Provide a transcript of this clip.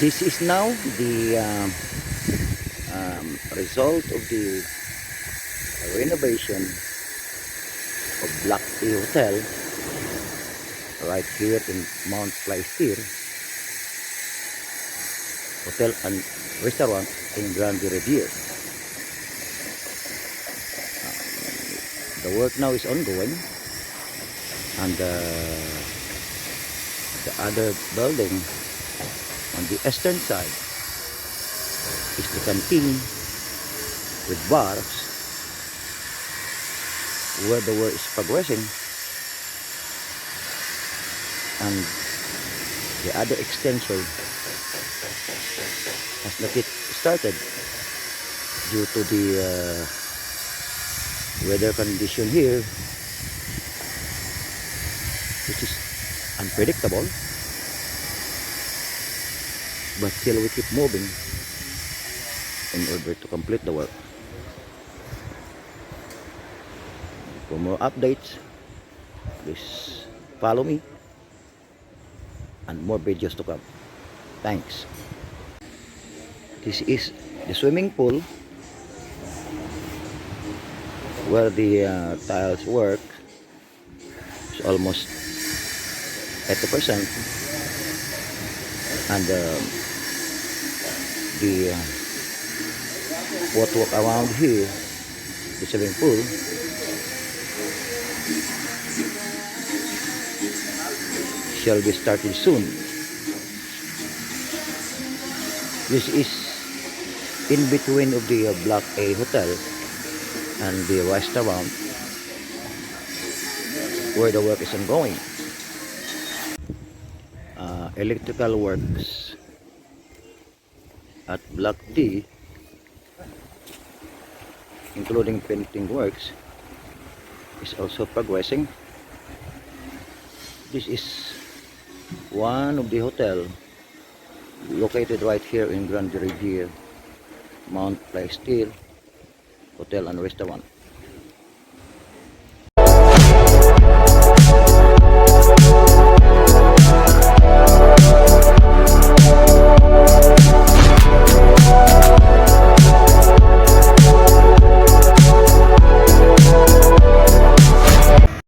This is now the result of the renovation of Mt.Plaisir Hotel right here in Mt.Plaisir Hotel and Restaurant in Grande Reviere. The work now is ongoing, and the other building on the eastern side is the canteen with bars where the work is progressing, and the other extension has not yet started due to the weather condition here, which is unpredictable. But still we keep moving in order to complete the work. For more updates, please follow me and more videos to come. Thanks. This is the swimming pool where the tiles work is almost 80%, and the walk around here, the swimming pool, shall be started soon. This is in between of the Block A Hotel and the restaurant where the work is ongoing. Electrical works at Block D, including painting works, is also progressing. This is one of the hotel located right here in Grande Reviere, Mt.Plaisir Hotel and Restaurant.